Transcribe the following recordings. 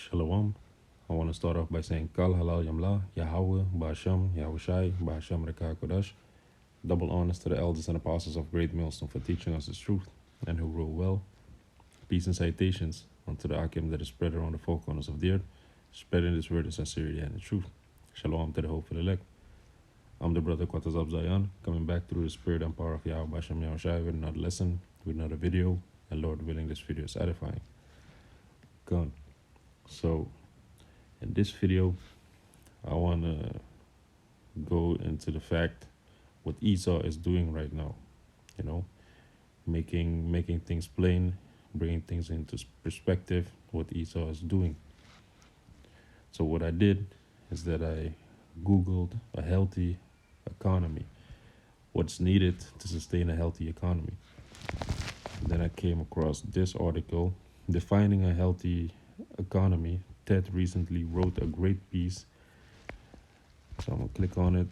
Shalom. I want to start off by saying Kal Halal Yamla, Yahweh, Ba'asham, Yahushai, Ba'asham Reka Kodash. Double honors to the elders and apostles of Great Millstone for teaching us the truth and who rule well. Peace and citations unto the Akim that is spread around the four corners of the earth, spreading this word of sincerity and the truth. Shalom to the hopeful elect. I'm the brother Quatazab Zion, coming back through the spirit and power of Yahweh Ba'asham Yahushai with another lesson, with another video, and Lord willing, this video is edifying. Gone. So, in this video, I want to go into the fact what Esau is doing right now. You know, making things plain, bringing things into perspective, what Esau is doing. So what I did is that I Googled a healthy economy. What's needed to sustain a healthy economy? And then I came across this article, Defining a Healthy Economy. Ted recently wrote a great piece. So I'm going to click on it.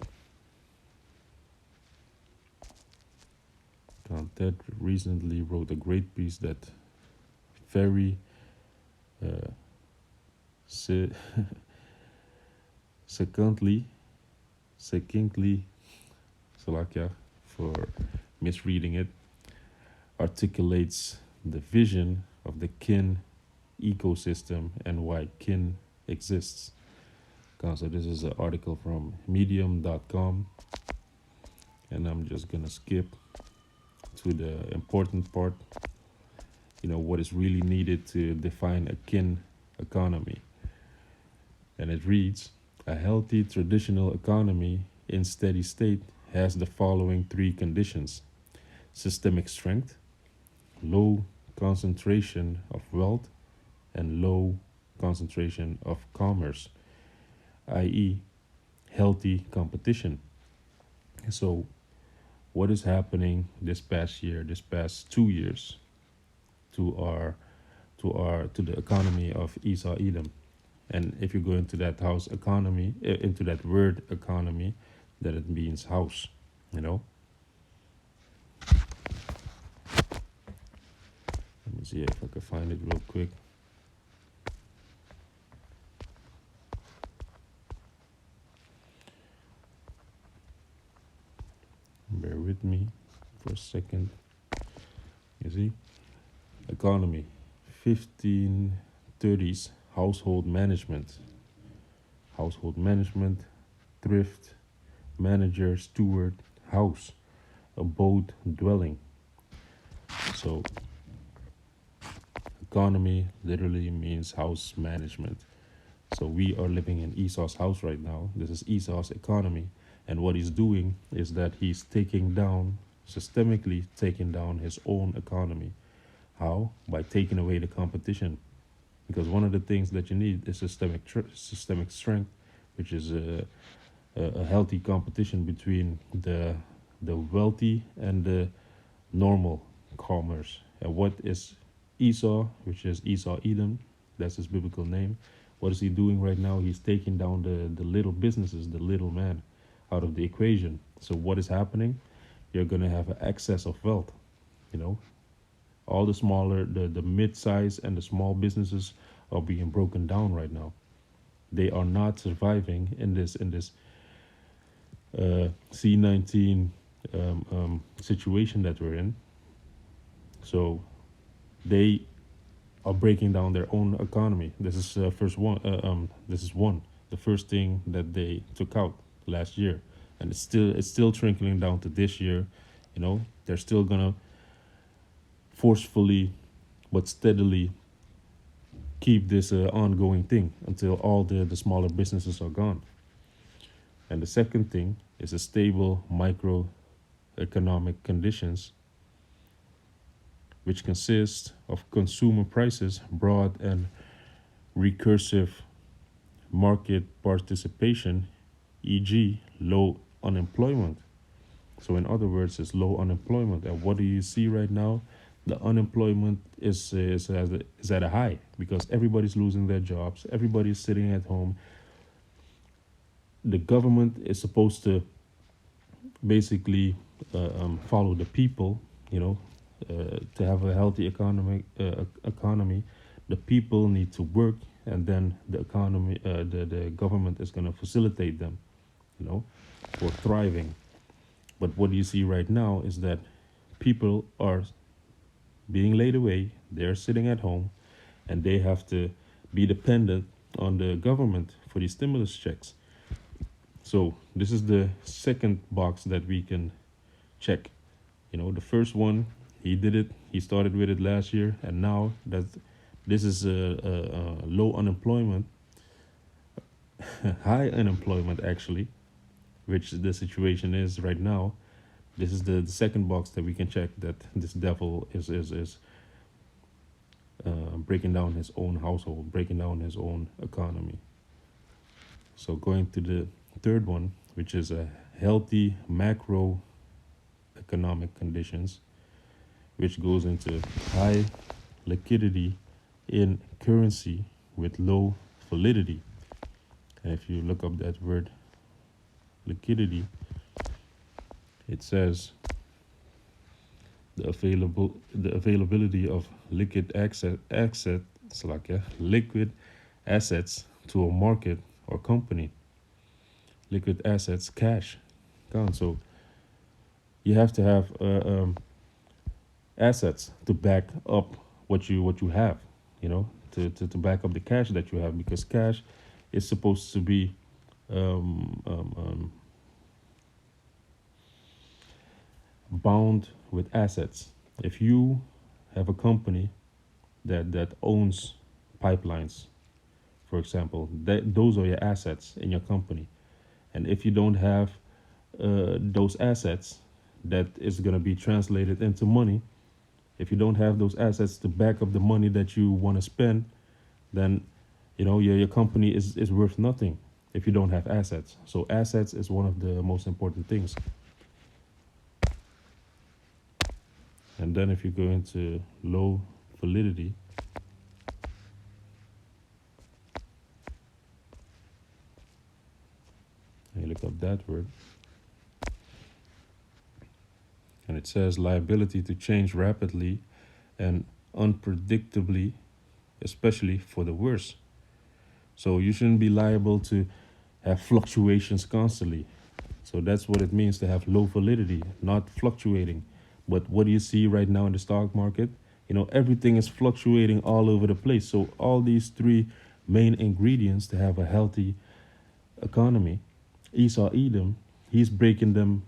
Ted recently wrote a great piece that very succinctly, Salakia for misreading it, articulates the vision of the kin ecosystem and why kin exists. So this is an article from medium.com, and I'm just gonna skip to the important part, what is really needed to define a kin economy. And it reads, a healthy traditional economy in steady state has the following three conditions: systemic strength, low concentration of wealth, and low concentration of commerce, i.e. healthy competition. So what is happening this past 2 years to the economy of Esau Edom? And if you go into that into that word economy, that it means house, Let me see if I can find it real quick. Bear with me for a second. You see, economy, 1530s, household management, thrift, manager, steward, house, abode, dwelling. So economy literally means house management. So we are living in Esau's house right now. This is Esau's economy. And what he's doing is that he's systemically taking down his own economy. How? By taking away the competition. Because one of the things that you need is systemic strength, which is a healthy competition between the wealthy and the normal commerce. And what is Esau, which is Esau Edom, that's his biblical name. What is he doing right now? He's taking down the little businesses, the little man, out of the equation. So what is happening? You're going to have an excess of wealth. All the smaller, the mid-size and the small businesses are being broken down right now. They are not surviving in this C-19 situation that we're in. So they are breaking down their own economy. This is the first thing that they took out last year, and it's still trickling down to this year. They're still gonna forcefully but steadily keep this ongoing thing until all the smaller businesses are gone. And the second thing is a stable microeconomic conditions, which consist of consumer prices, broad and recursive market participation, e.g. low unemployment. So in other words, it's low unemployment. And what do you see right now? The unemployment is at a high because everybody's losing their jobs. Everybody's sitting at home. The government is supposed to basically follow the people, to have a healthy economy. The people need to work. and then the economy, the government is going to facilitate them, for thriving. But what you see right now is that people are being laid away. They're sitting at home, and they have to be dependent on the government for these stimulus checks. So this is the second box that we can check. The first one, he did it. He started with it last year, and now that this is a low unemployment, high unemployment actually, which the situation is right now. This is the second box that we can check that this devil is breaking down his own household, breaking down his own economy. So going to the third one, which is a healthy macroeconomic conditions, which goes into high liquidity in currency with low validity. And if you look up that word liquidity, it says the availability of liquid liquid assets to a market or company. Liquid assets, cash. So you have to have assets to back up what you have, to back up the cash that you have, because cash is supposed to be bound with assets. If you have a company that owns pipelines, for example, those are your assets in your company. And if you don't have those assets that is going to be translated into money, if you don't have those assets to back up the money that you want to spend, then your company is worth nothing if you don't have assets. So assets is one of the most important things. And then if you go into low validity, and you look up that word, and it says liability to change rapidly and unpredictably, especially for the worse. So you shouldn't be liable to have fluctuations constantly. So that's what it means to have low validity, not fluctuating. But what do you see right now in the stock market? Everything is fluctuating all over the place. So all these three main ingredients to have a healthy economy, Edom, he's breaking them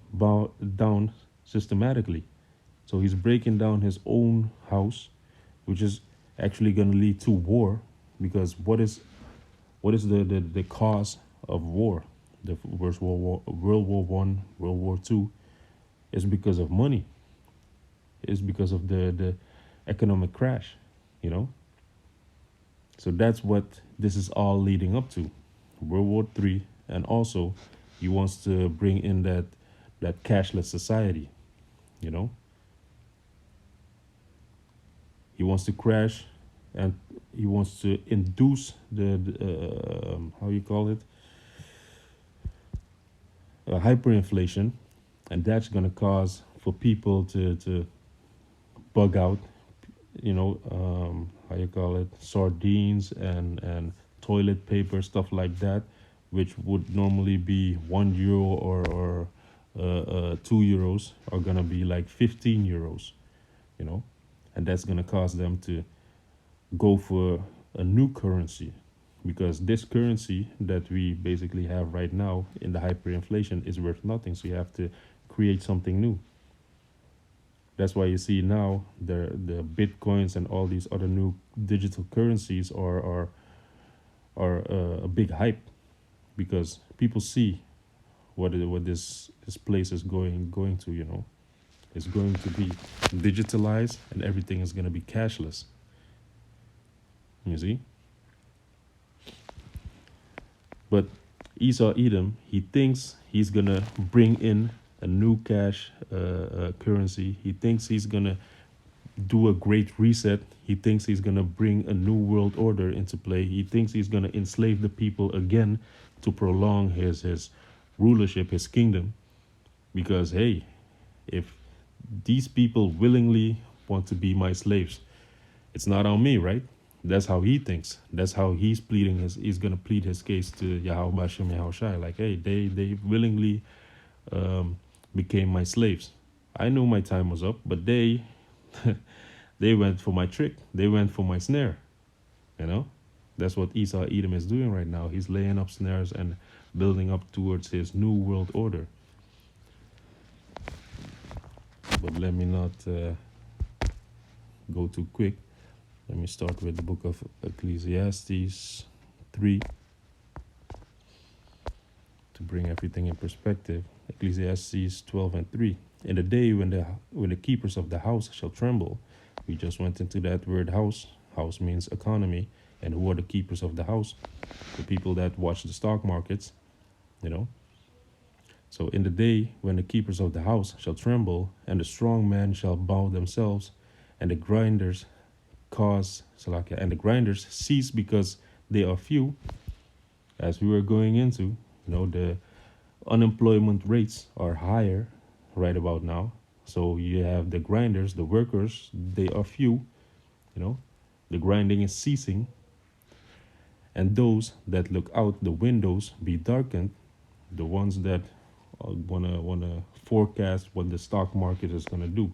down systematically. So he's breaking down his own house, which is actually going to lead to war, because what is the cause of war? The first World War I, World War II, is because of money. Is because of the economic crash, So that's what this is all leading up to, World War III, and also he wants to bring in that cashless society, He wants to crash, and he wants to induce the how you call it, hyperinflation, and that's going to cause for people to bug out, how you call it, sardines and toilet paper, stuff like that, which would normally be €1 or 2 euros, are gonna be like 15 euros, and that's gonna cause them to go for a new currency, because this currency that we basically have right now in the hyperinflation is worth nothing. So you have to create something new. That's why you see now the bitcoins and all these other new digital currencies are a big hype, because people see what this place is going to, It's going to be digitalized, and everything is going to be cashless. You see? But Edom, he thinks he's going to bring in a new cash currency. He thinks he's going to do a great reset. He thinks he's going to bring a new world order into play. He thinks he's going to enslave the people again to prolong his rulership, his kingdom. Because, hey, if these people willingly want to be my slaves, it's not on me, right? That's how he thinks. That's how he's gonna plead his case to Yahweh Bashem Yahushai. Like, hey, they willingly became my slaves. I knew my time was up, but they they went for my trick. They went for my snare. You know, that's what Esau Edom is doing right now. He's laying up snares and building up towards his new world order. But let me not go too quick. Let me start with the book of Ecclesiastes 3 to bring everything in perspective. Ecclesiastes 12 and 3. In the day when the keepers of the house shall tremble. We just went into that word house. House means economy. And who are the keepers of the house? The people that watch the stock markets, you know. So in the day when the keepers of the house shall tremble, and the strong men shall bow themselves, and the grinders cease because they are few, as we were going into, you know, the unemployment rates are higher right about now. So you have the grinders, the workers, they are few, you know, the grinding is ceasing. And those that look out the windows be darkened, the ones that wanna forecast what the stock market is gonna do,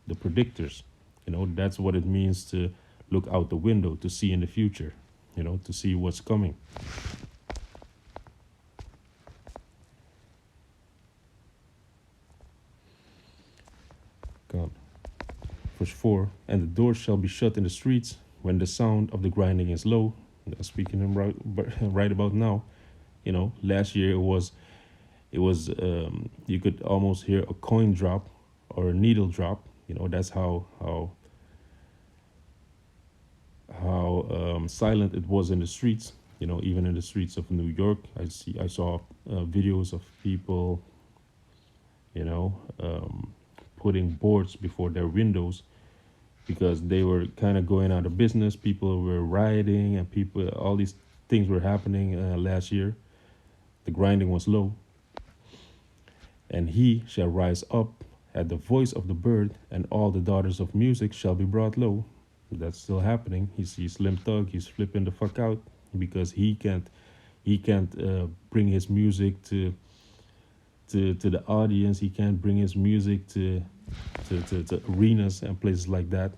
the predictors. You know, that's what it means to look out the window, to see in the future, you know, to see what's coming. God. Verse 4, and the doors shall be shut in the streets when the sound of the grinding is low. Speaking of right about now, you know, last year it was you could almost hear a coin drop or a needle drop. You know, that's how silent it was in the streets. You know, even in the streets of New York, I saw videos of people, you know, putting boards before their windows because they were kind of going out of business. People were rioting, and all these things were happening last year. The grinding was low. And he shall rise up at the voice of the bird, and all the daughters of music shall be brought low. That's still happening. He's Slim Thug. He's flipping the fuck out because he can't bring his music to the audience. He can't bring his music to arenas and places like that.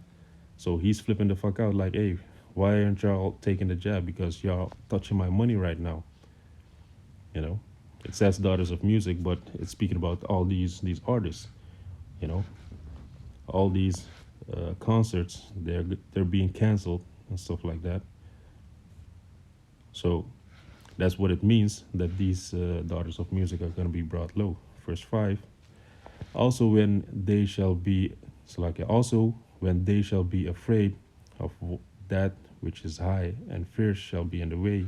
So he's flipping the fuck out like, hey, why aren't y'all taking the jab? Because y'all touching my money right now. You know, it says daughters of music, but it's speaking about all these artists. You know, all these concerts, they're being canceled and stuff like that. So that's what it means that these daughters of music are going to be brought low. Verse 5. Also when they shall be afraid of that which is high, and fear shall be in the way,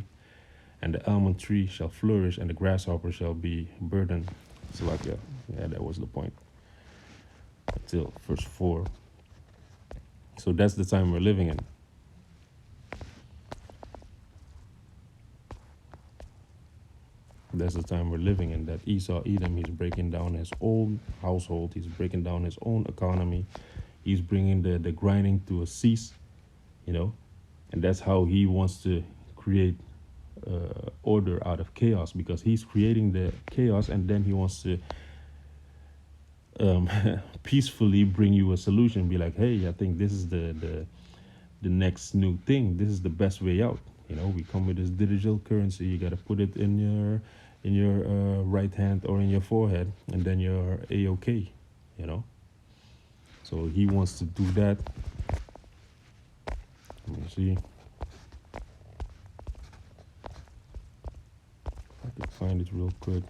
and the almond tree shall flourish, and the grasshopper shall be burdened. Yeah, that was the point. Until verse 4. So that's the time we're living in. That's the time we're living in, that Esau Edom, he's breaking down his own household. He's breaking down his own economy. He's bringing the grinding to a cease, you know. And that's how he wants to create order out of chaos, because he's creating the chaos, and then he wants to peacefully bring you a solution. Be like, hey, I think this is the next new thing. This is the best way out. You know, we come with this digital currency. You got to put it in your right hand or in your forehead, and then you're A-OK, you know. So he wants to do that. Let me see. If I can find it real quick.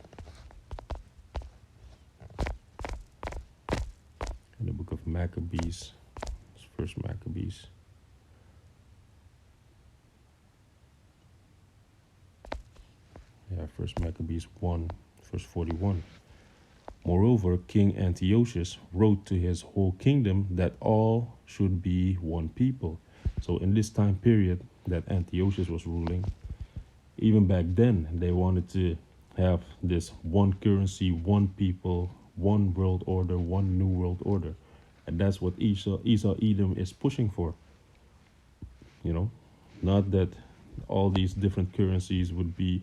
In the book of Maccabees. It's First Maccabees. Yeah, First Maccabees 1, verse 41. Moreover, King Antiochus wrote to his whole kingdom that all should be one people. So in this time period that Antiochus was ruling, even back then, they wanted to have this one currency, one people, one world order, one new world order. And that's what Esau Edom is pushing for. You know, Not that all these different currencies would be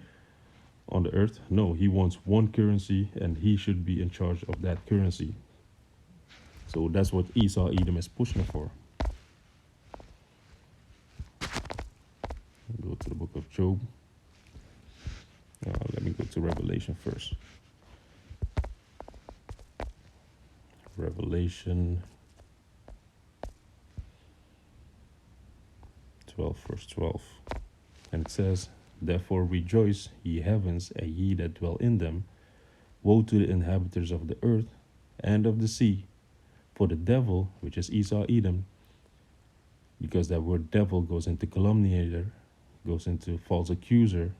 on the earth. No, he wants one currency and he should be in charge of that currency. So that's what Esau Edom is pushing for. Go to the book of Job. Let me go to Revelation first. Revelation 12, verse 12. And it says, "Therefore rejoice, ye heavens, and ye that dwell in them. Woe to the inhabitants of the earth and of the sea. For the devil," which is Esau Edom, because that word devil goes into calumniator, goes into false accuser,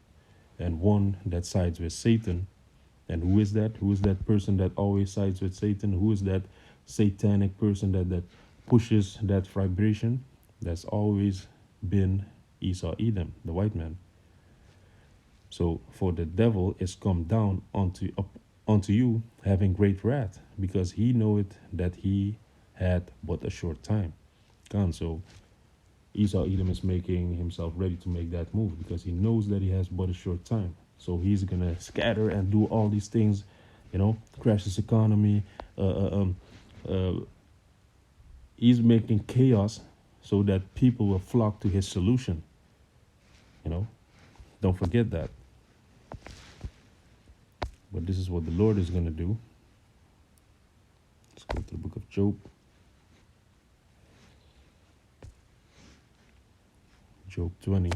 and one that sides with Satan. And who is that? Who is that person that always sides with Satan? Who is that satanic person that pushes that vibration? That's always been Esau Edom, the white man. So for the devil is come down unto you, having great wrath, because he knoweth that he had but a short time. So Esau Edom is making himself ready to make that move because he knows that he has but a short time. So he's gonna scatter and do all these things, crash his economy. He's making chaos so that people will flock to his solution. Don't forget that. But this is what the Lord is gonna do. Let's go to the book of Job. Job 20,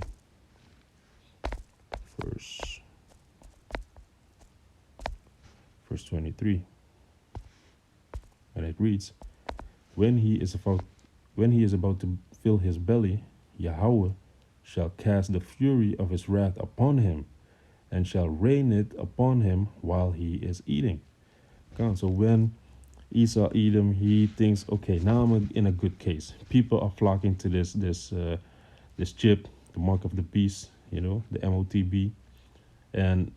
verse 23. And it reads, when he is about to fill his belly, Yahweh shall cast the fury of his wrath upon him, and shall rain it upon him while he is eating. So when Esau Edom, he thinks, okay, now I'm in a good case. People are flocking to this chip, the mark of the beast, the MOTB, and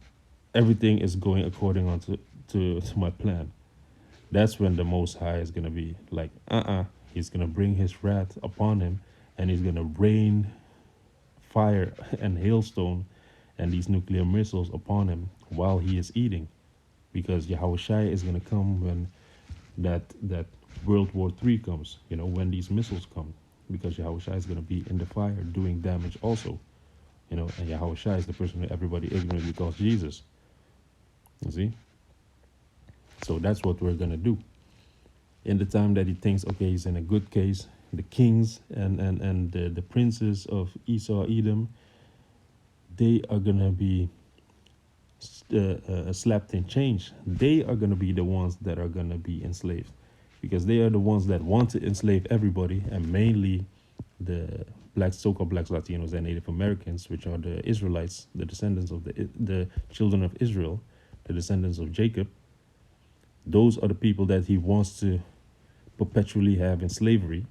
everything is going according to my plan. That's when the Most High is going to be like, he's going to bring his wrath upon him, and he's going to rain fire and hailstone and these nuclear missiles upon him while he is eating, because Yahushua is going to come when that World War III comes, when these missiles come, because Yahushua is going to be in the fire doing damage also, and Yahushua is the person that everybody ignorantly calls Jesus. You see? So that's what we're going to do. In the time that he thinks, okay, he's in a good case, the kings and the princes of Esau Edom, they are going to be slapped in chains. They are going to be the ones that are going to be enslaved, because they are the ones that want to enslave everybody, and mainly the so-called blacks, Latinos, and Native Americans, which are the Israelites, the descendants of the children of Israel, the descendants of Jacob. Those are the people that he wants to perpetually have in slavery,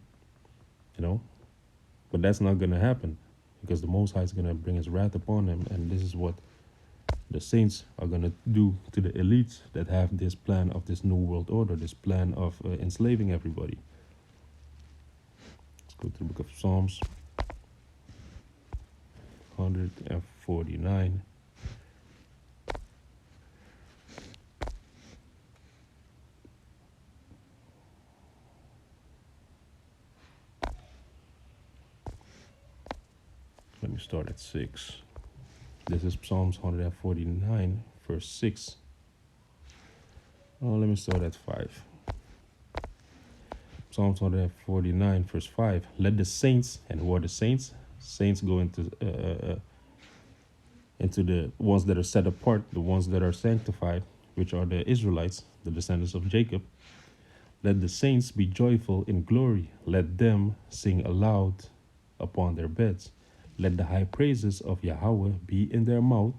But that's not going to happen, because the Most High is going to bring his wrath upon him, and this is what the saints are going to do to the elites that have this plan of this new world order, this plan of enslaving everybody. Let's go to the book of Psalms 149. Let me start at 6. This is Psalms 149, verse 6. Let me start at 5. Psalms 149, verse 5. Let the saints, and who are the saints? Saints go into the ones that are set apart, the ones that are sanctified, which are the Israelites, the descendants of Jacob. Let the saints be joyful in glory. Let them sing aloud upon their beds. Let the high praises of Yahweh be in their mouth,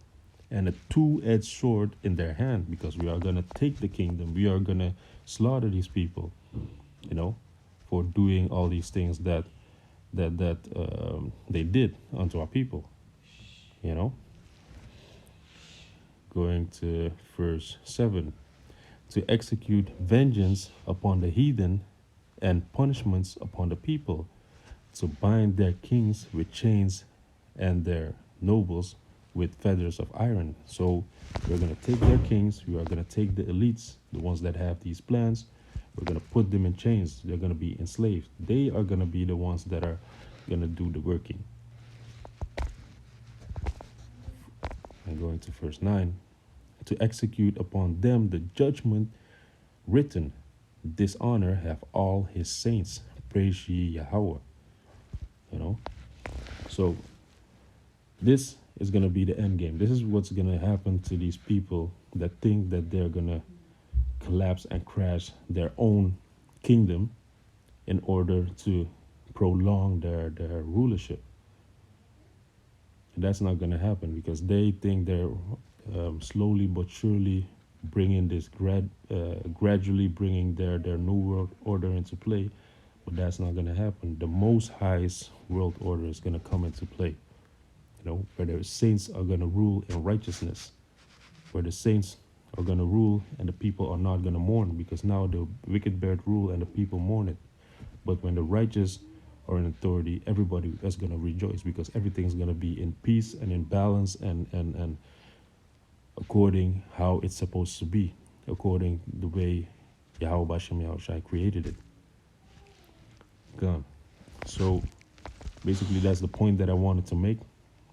and a two-edged sword in their hand, because we are going to take the kingdom. We are going to slaughter these people, for doing all these things that they did unto our people, Going to verse 7. To execute vengeance upon the heathen and punishments upon the people, to bind their kings with chains and their nobles with feathers of iron. So we're going to take their kings, we are going to take the elites, the ones that have these plans, we're going to put them in chains. They're going to be enslaved. They are going to be the ones that are going to do the working. And going to verse 9, to execute upon them the judgment written, dishonor have all his saints, praise ye Yahweh. You know, so this is going to be the end game. This is what's going to happen to these people that think that they're going to collapse and crash their own kingdom in order to prolong their rulership. And that's not going to happen, because they think they're slowly but surely bringing this gradually bringing their new world order into play. But that's not going to happen. The Most High's world order is going to come into play, you know, where the saints are going to rule in righteousness, where the saints are going to rule and the people are not going to mourn, because now the wicked bear rule and the people mourn it. But when the righteous are in authority, everybody is going to rejoice, because everything's going to be in peace and in balance and according how it's supposed to be, according the way Yahweh Shai created it. Gone. So basically that's the point that I wanted to make.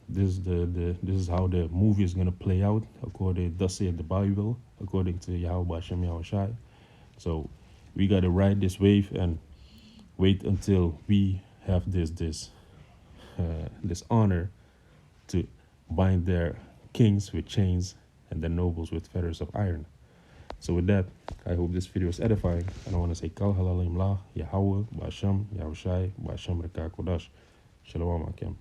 This is how the movie is gonna play out, according thus saith the Bible, according to Yahweh Shai. So we gotta ride this wave and wait until we have this honor to bind their kings with chains and their nobles with fetters of iron. So with that, I hope this video is edifying, and I want to say Kal Halal Imla, Yahweh, Basham, Yahushai, Basham Reka Kodash. Shalom Akem.